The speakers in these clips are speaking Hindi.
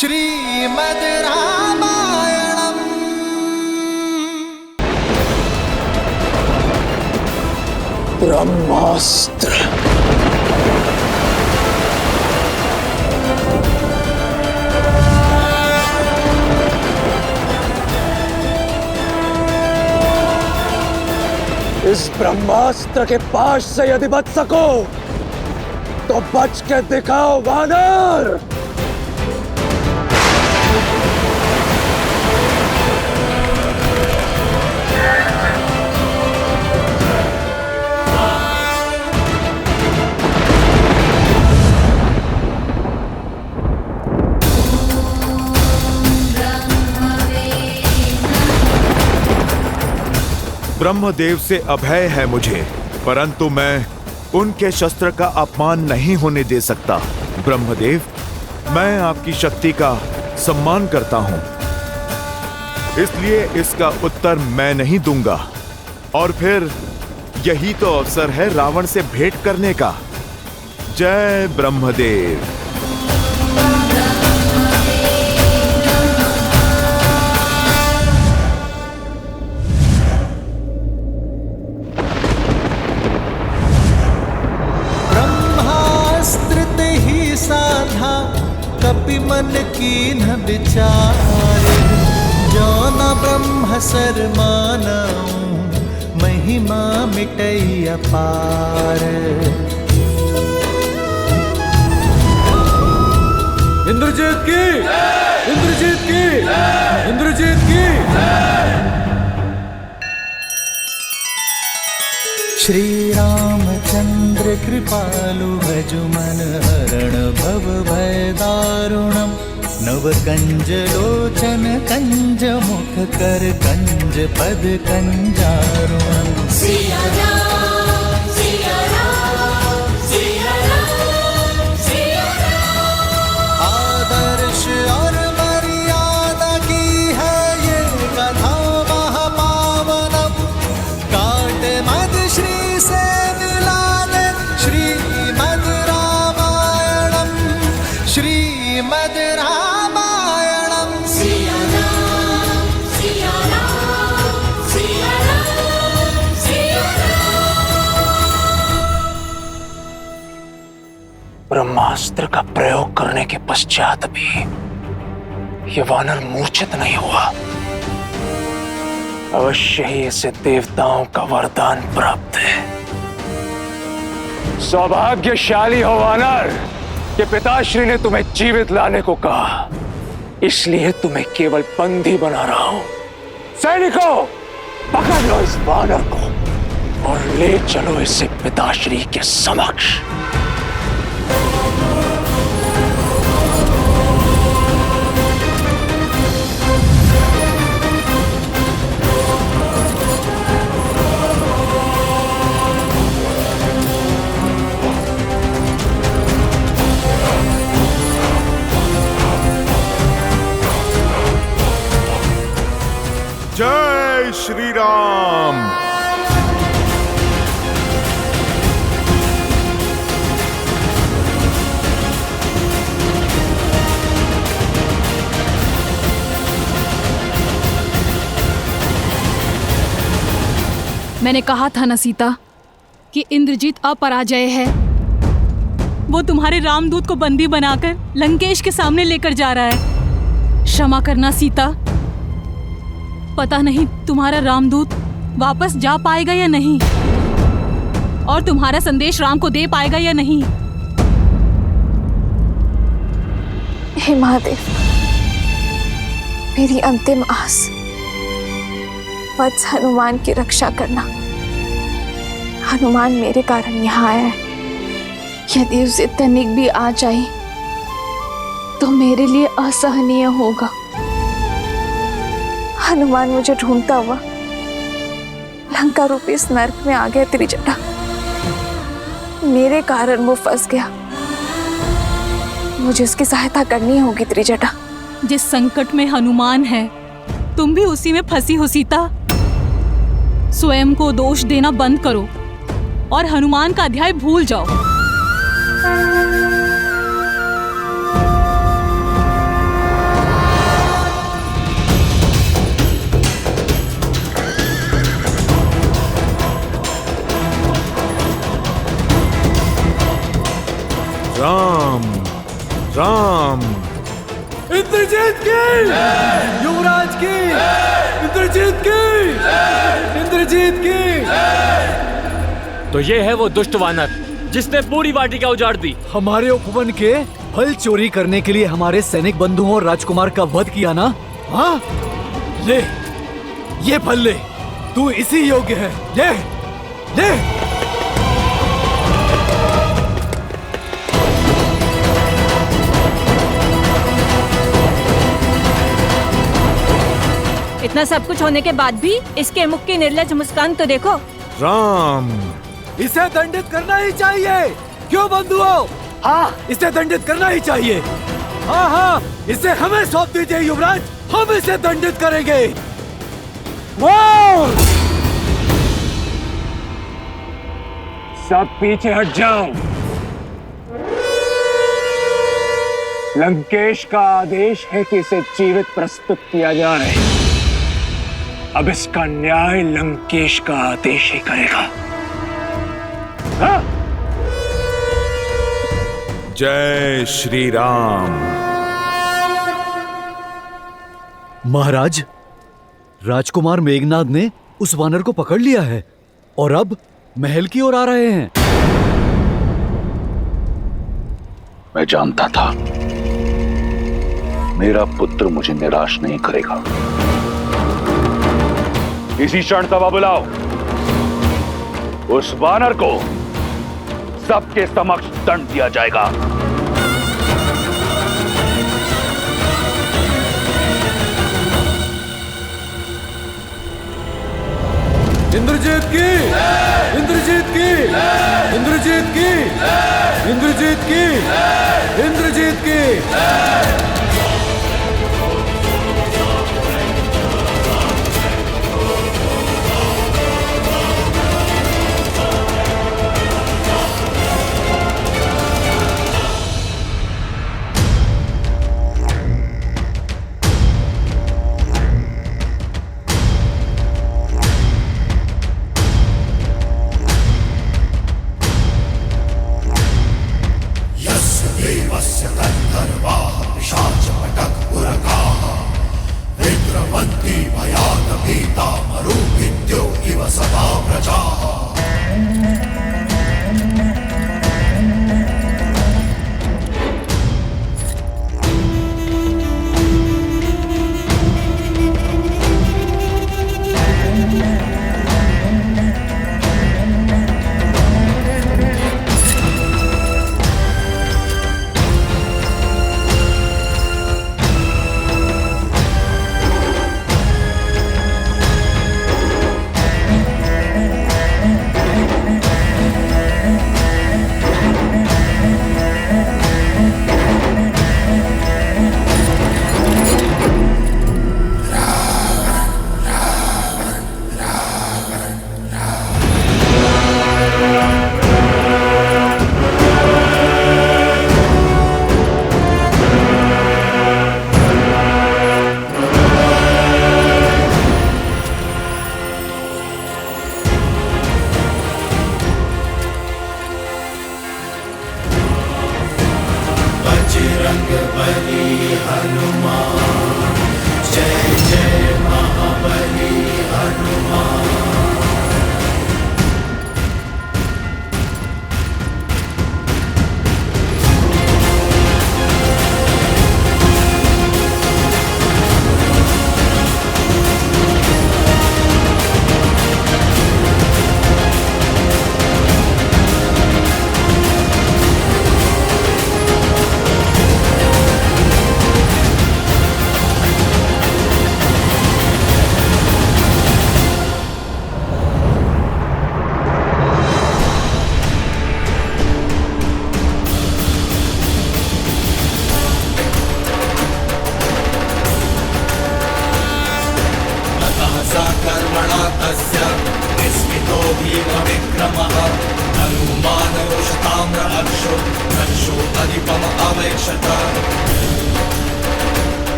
श्रीमद् रामायणम्। ब्रह्मास्त्र। इस ब्रह्मास्त्र के पाश से यदि बच सको तो बच के दिखाओ वानर। ब्रह्मदेव से अभय है मुझे, परंतु मैं उनके शस्त्र का अपमान नहीं होने दे सकता। ब्रह्मदेव, मैं आपकी शक्ति का सम्मान करता हूं, इसलिए इसका उत्तर मैं नहीं दूंगा। और फिर यही तो अवसर है रावण से भेंट करने का। जय ब्रह्मदेव। कपि मन कीन्ह विचारे, जो न ब्रह्म सर मानऊं, महिमा मिटई अपार। इंद्रजीत की, इंद्रजीत की, इंद्रजीत की। श्री रामचंद्र कृपालु भजु मन हरण भव भय दारुणम्। नव कंज लोचन कंज मुख कर कंज पद कंजारुणम्। सिया राम, सिया राम, सिया राम, सिया राम। आदर्श और मर्यादा की है ये कथा महापावनम्। काट मद श्री से मिला दे श्रीमद् रामायणम्। श्रीमद् रामायणम्। सिया राम, सिया राम, सिया राम, सिया राम। ब्रह्मास्त्र का प्रयोग करने के पश्चात भी ये वानर मूर्छित नहीं हुआ। अवश्य ही इसे देवताओं का वरदान प्राप्त है। सौभाग्यशाली हो वानर कि पिताश्री ने तुम्हें जीवित लाने को कहा, इसलिए तुम्हें केवल बंदी बना रहा हूं। सैनिकों, पकड़ लो इस वानर को और ले चलो इसे पिताश्री के समक्ष। जय श्री राम। मैंने कहा था ना सीता कि इंद्रजीत अपराजय है। वो तुम्हारे रामदूत को बंदी बनाकर लंकेश के सामने लेकर जा रहा है। क्षमा करना सीता, पता नहीं तुम्हारा रामदूत वापस जा पाएगा या नहीं, और तुम्हारा संदेश राम को दे पाएगा या नहीं। हे महादेव, मेरी अंतिम आस वत्स हनुमान की रक्षा करना। हनुमान मेरे कारण यहाँ आया है। यदि उसे तनिक भी आ जाए तो मेरे लिए असहनीय होगा। हनुमान मुझे ढूंढता हुआ लंका रूपी इस नर्क में आ गया त्रिजटा। मेरे कारण वो फंस गया। मुझे उसकी सहायता करनी होगी त्रिजटा। जिस संकट में हनुमान है, तुम भी उसी में फंसी हो सीता। स्वयं को दोष देना बंद करो और हनुमान का अध्याय भूल जाओ। इंद्रजीत की, युवराज की, इंद्रजीत की, इंद्रजीत की। तो ये है वो दुष्ट वानर जिसने पूरी वाटिका उजाड़ दी। हमारे उपवन के फल चोरी करने के लिए हमारे सैनिक बंधुओं और राजकुमार का वध किया ना? हाँ, ले, ये फल ले, तू इसी योग्य है। ले, ले। इतना सब कुछ होने के बाद भी इसके मुख की निर्लज मुस्कान तो देखो। राम, इसे दंडित करना ही चाहिए। क्यों बंधुओं? हाँ, इसे दंडित करना ही चाहिए। हाँ हाँ, इसे हमें सौंप दीजिए युवराज, हम इसे दंडित करेंगे। सब पीछे हट जाओ। लंकेश का आदेश है कि इसे जीवित प्रस्तुत किया जाए। अब इसका न्याय लंकेश का आदेश ही करेगा। हाँ? जय श्री राम। महाराज, राजकुमार मेघनाद ने उस वानर को पकड़ लिया है और अब महल की ओर आ रहे हैं। मैं जानता था मेरा पुत्र मुझे निराश नहीं करेगा। इसी क्षण सभा बुलाओ। उस वानर को सबके समक्ष दंड दिया जाएगा। इंद्रजीत की, इंद्रजीत की, इंद्रजीत की, इंद्रजीत की, इंद्रजीत की।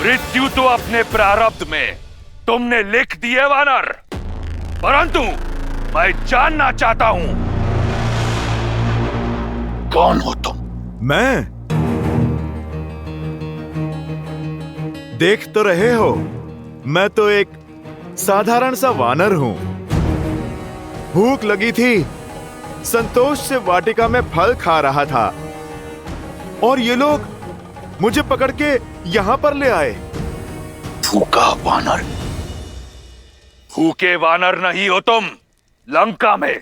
मृत्यु तो अपने प्रारब्ध में तुमने लिख दी है वानर, परंतु मैं जानना चाहता हूं, कौन हो तुम? मैं? देख तो रहे हो, मैं तो एक साधारण सा वानर हूं। भूख लगी थी, संतोष से वाटिका में फल खा रहा था और ये लोग मुझे पकड़ के यहां पर ले आए। भूखा वानर? भूखे वानर नहीं हो तुम। लंका में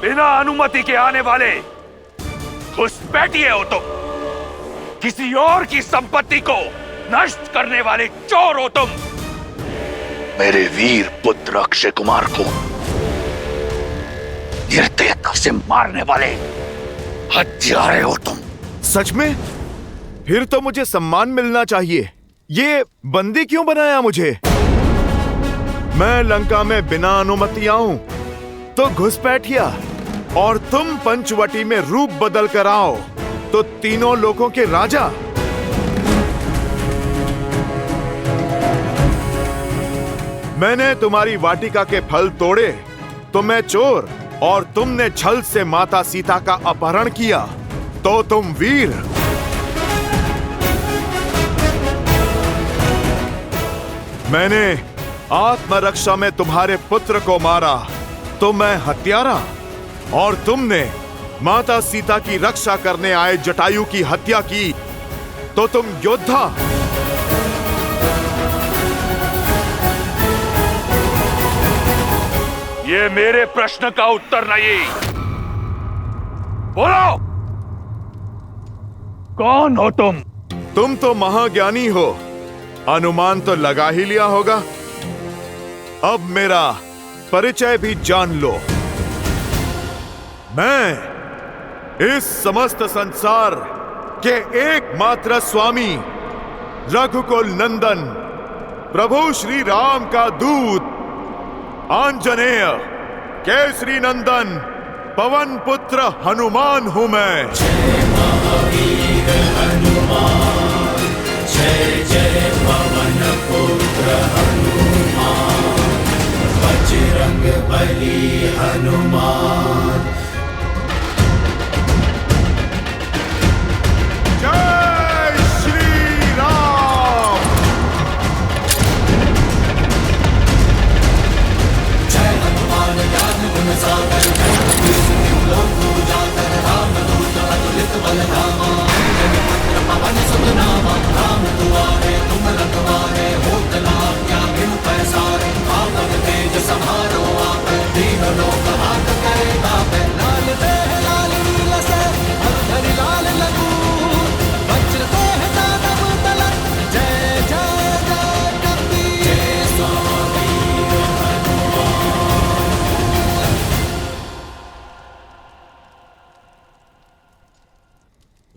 बिना अनुमति के आने वाले घुसपैठिए हो तुम। किसी और की संपत्ति को नष्ट करने वाले चोर हो तुम। मेरे वीर पुत्र अक्षय कुमार को निर्दयता से मारने वाले हत्यारे हो तुम। सच में? फिर तो मुझे सम्मान मिलना चाहिए। ये बंदी क्यों बनाया मुझे? मैं लंका में बिना अनुमति आऊं तो घुसपैठिया, और तुम पंचवटी में रूप बदल कर आओ तो तीनों लोगों के राजा। मैंने तुम्हारी वाटिका के फल तोड़े तो मैं चोर, और तुमने छल से माता सीता का अपहरण किया तो तुम वीर। मैंने आत्मरक्षा में तुम्हारे पुत्र को मारा तो मैं हत्यारा, और तुमने माता सीता की रक्षा करने आए जटायु की हत्या की तो तुम योद्धा। ये मेरे प्रश्न का उत्तर नहीं। बोलो, कौन हो तुम? तुम तो महाज्ञानी हो, अनुमान तो लगा ही लिया होगा। अब मेरा परिचय भी जान लो। मैं इस समस्त संसार के एकमात्र स्वामी, रघुकुल नंदन, प्रभु श्री राम का दूत, आंजनेय, केसरी नंदन, पवन पुत्र हनुमान हूं मैं। जय महावीर हनुमान, जय जय पवन पुत्र हनुमान, बजरंग बली हनुमान। जय श्री राम। जय हनुमान ज्ञान गुण सागर, लोक उजागर, राम दूत अतुलित बल धामा, अंजनी पवन सुत नामा, राम दुआरे तुम रखवारे, होत न आज्ञा बिनु पैसारे, आपन तेज समारो आप, दीन लोक हाथ करे तापे, लाल देह लाल नील से हरि लाल लघु, वज्र देह दानव तलक, जय जय जय कपी, जय स्वामी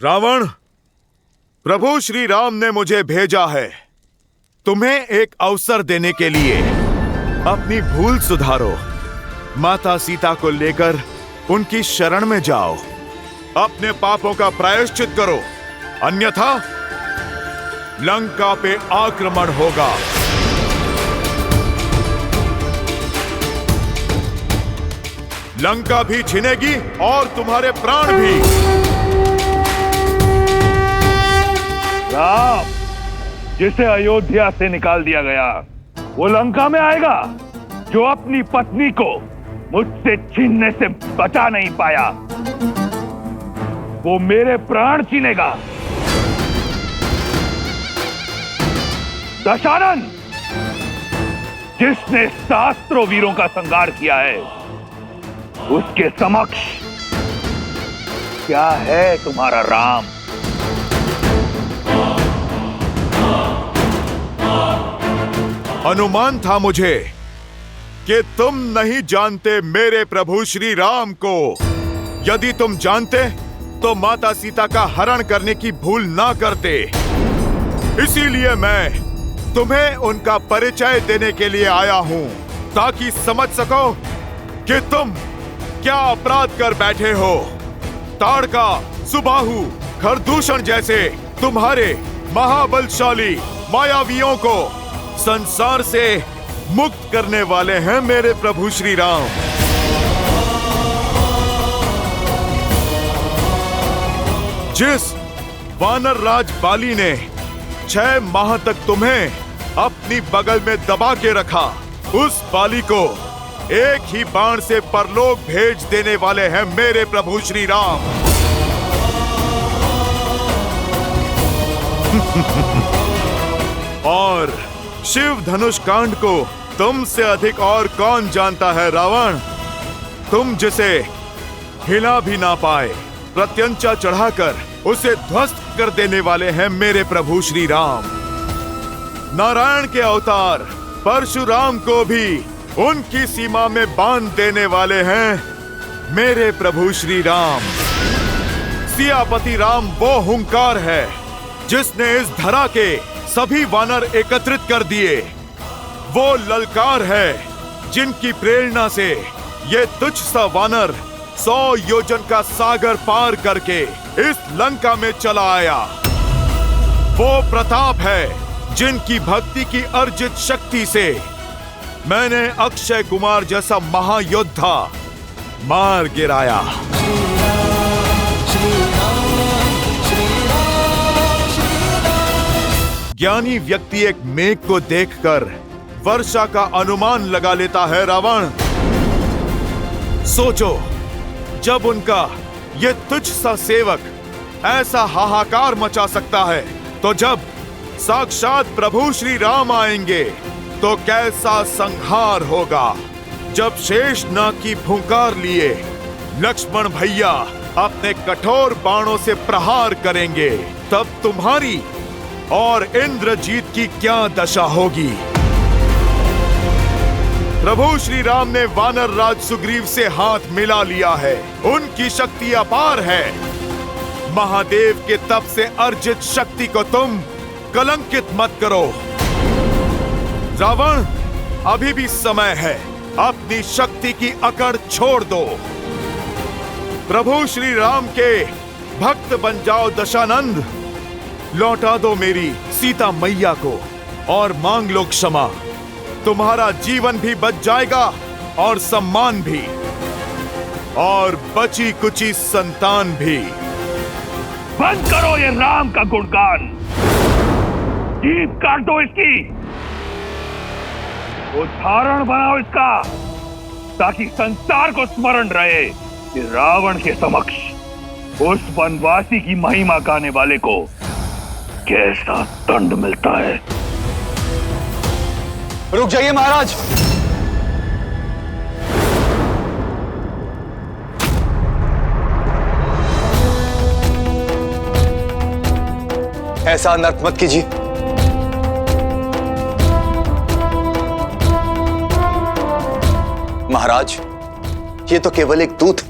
रावण, प्रभु श्री राम ने मुझे भेजा है तुम्हें एक अवसर देने के लिए। अपनी भूल सुधारो, माता सीता को लेकर उनकी शरण में जाओ, अपने पापों का प्रायश्चित करो, अन्यथा लंका पे आक्रमण होगा। लंका भी छिनेगी और तुम्हारे प्राण भी। राम, जिसे अयोध्या से निकाल दिया गया, वो लंका में आएगा। जो अपनी पत्नी को मुझसे छीनने से बचा नहीं पाया, वो मेरे प्राण छीनेगा। दशानन, जिसने सहस्त्रों वीरों का संहार किया है, उसके समक्ष क्या है तुम्हारा राम? अनुमान था मुझे कि तुम नहीं जानते मेरे प्रभु श्री राम को। यदि तुम जानते तो माता सीता का हरण करने की भूल ना करते। इसीलिए मैं तुम्हें उनका परिचय देने के लिए आया हूं, ताकि समझ सको कि तुम क्या अपराध कर बैठे हो। ताड़का, सुबाहु, खरदूषण जैसे तुम्हारे महाबलशाली मायावियों को संसार से मुक्त करने वाले हैं मेरे प्रभु श्री राम। जिस वानर राज बाली ने 6 माह तक तुम्हें अपनी बगल में दबा के रखा, उस बाली को एक ही बाण से परलोक भेज देने वाले हैं मेरे प्रभु श्री राम। और शिव धनुष कांड को तुमसे अधिक और कौन जानता है रावण? तुम जिसे हिला भी ना पाए प्रत्यंचा चढ़ाकर उसे ध्वस्त कर देने वाले हैं मेरे प्रभु श्री राम। नारायण के अवतार परशुराम को भी उनकी सीमा में बांध देने वाले हैं मेरे प्रभु श्री राम। सियापति राम वो हुंकार है जिसने इस धरा के सभी वानर एकत्रित कर दिए। वो ललकार है जिनकी प्रेरणा से ये तुच्छ सा वानर 100 योजन का सागर पार करके इस लंका में चला आया। वो प्रताप है जिनकी भक्ति की अर्जित शक्ति से मैंने अक्षय कुमार जैसा महायोद्धा मार गिराया। ज्ञानी व्यक्ति एक मेघ को देखकर वर्षा का अनुमान लगा लेता है रावण। सोचो, जब उनका ये तुच्छ सा सेवक ऐसा हाहाकार मचा सकता है, तो जब साक्षात प्रभु श्री राम आएंगे तो कैसा संहार होगा। जब शेषनाग की फुंकार लिए लक्ष्मण भैया अपने कठोर बाणों से प्रहार करेंगे, तब तुम्हारी और इंद्रजीत की क्या दशा होगी। प्रभु श्री राम ने वानर राज सुग्रीव से हाथ मिला लिया है। उनकी शक्ति अपार है। महादेव के तप से अर्जित शक्ति को तुम कलंकित मत करो। रावण, अभी भी समय है, अपनी शक्ति की अकड़ छोड़ दो। प्रभु श्री राम के भक्त बन जाओ दशानंद। लौटा दो मेरी सीता मैया को और मांग लो क्षमा। तुम्हारा जीवन भी बच जाएगा और सम्मान भी, और बची कुची संतान भी। बंद करो ये राम का गुणगान, जीभ काट दो इसकी, उदाहरण बनाओ इसका, ताकि संसार को स्मरण रहे कि रावण के समक्ष उस वनवासी की महिमा गाने वाले को कैसा दंड मिलता है। रुक जाइए महाराज। ऐसा अनर्थ मत कीजिए। महाराज, ये तो केवल एक दूत,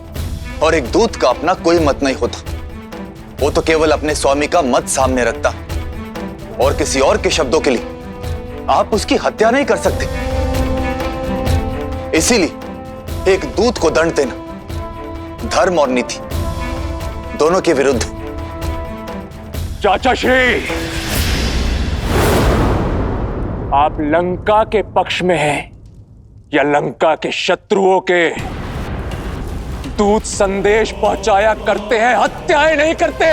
और एक दूत का अपना कोई मत नहीं होता। वो तो केवल अपने स्वामी का मत सामने रखता, और किसी और के शब्दों के लिए आप उसकी हत्या नहीं कर सकते। इसीलिए एक दूत को दंड देना धर्म और नीति दोनों के विरुद्ध। चाचा श्री, आप लंका के पक्ष में हैं या लंका के शत्रुओं के? दूत संदेश पहुंचाया करते हैं, हत्याएं नहीं करते।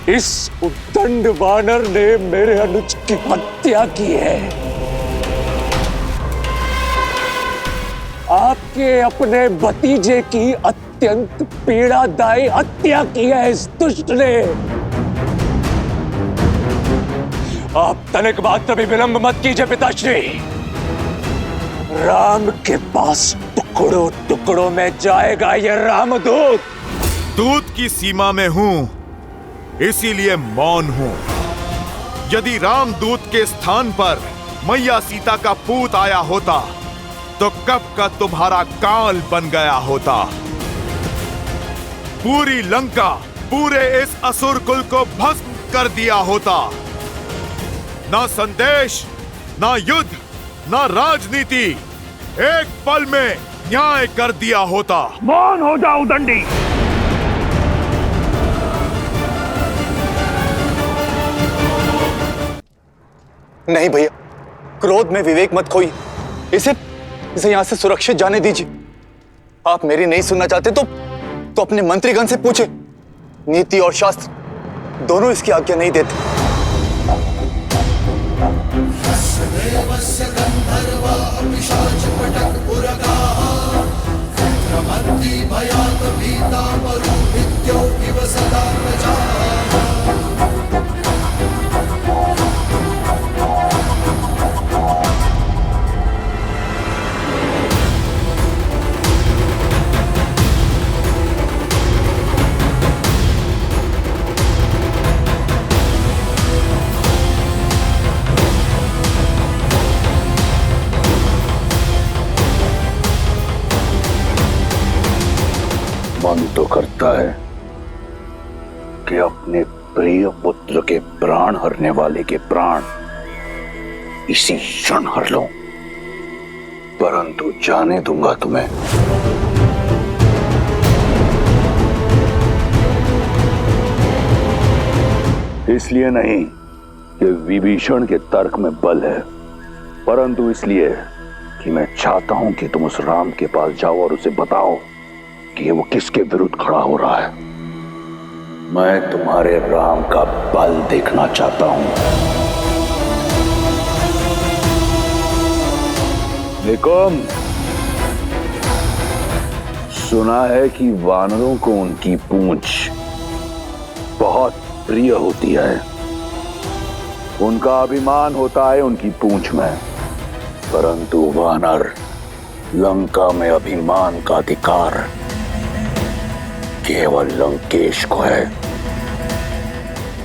इस उद्दंड वानर ने मेरे अनुज की हत्या की है। आपके अपने भतीजे की अत्यंत पीड़ादायी हत्या की है इस दुष्ट ने। आप तनिक मात्र भी विलंब मत कीजिए पिताश्री। राम के पास टुकड़ों टुकड़ों में जाएगा ये रामदूत। दूत की सीमा में हूं, इसीलिए मौन हूं। यदि रामदूत के स्थान पर मैया सीता का पूत आया होता, तो कब का तुम्हारा काल बन गया होता। पूरी लंका, पूरे इस असुर कुल को भस्म कर दिया होता। ना संदेश, ना युद्ध, ना राजनीति, एक पल में न्याय कर दिया होता। मौन हो जाओ दंडी। नहीं भैया, क्रोध में विवेक मत खोइए। इसे यहाँ से सुरक्षित जाने दीजिए। आप मेरी नहीं सुनना चाहते तो अपने मंत्रीगण से पूछे। नीति और शास्त्र दोनों इसकी आज्ञा नहीं देते। मन तो करता है कि अपने प्रिय पुत्र के प्राण हरने वाले के प्राण इसी क्षण हर लूं, परंतु जाने दूंगा तुम्हें। इसलिए नहीं कि विभीषण के तर्क में बल है, परंतु इसलिए कि मैं चाहता हूं कि तुम उस राम के पास जाओ और उसे बताओ कि वो किसके विरुद्ध खड़ा हो रहा है। मैं तुम्हारे राम का बल देखना चाहता हूं। निकुम, सुना है कि वानरों को उनकी पूंछ बहुत प्रिय होती है। उनका अभिमान होता है उनकी पूंछ में, परंतु वानर लंका में अभिमान का अधिकार केवल लंकेश को है।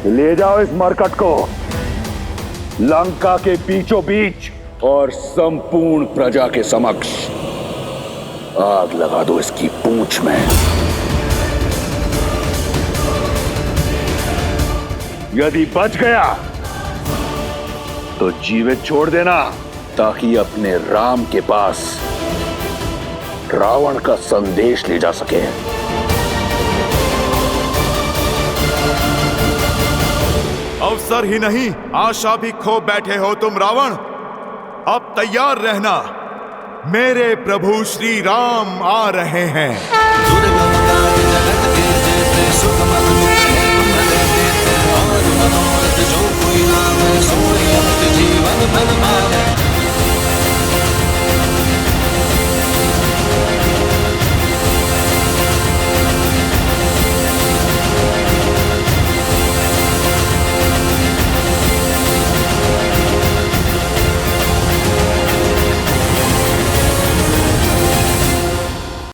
ले जाओ इस मरकट को लंका के बीचों बीच और संपूर्ण प्रजा के समक्ष आग लगा दो इसकी पूंछ में। यदि बच गया तो जीवित छोड़ देना, ताकि अपने राम के पास रावण का संदेश ले जा सके। अवसर ही नहीं, आशा भी खो बैठे हो तुम रावण। अब तैयार रहना, मेरे प्रभु श्री राम आ रहे हैं। दुर्गम काज जगत के जेते सुगम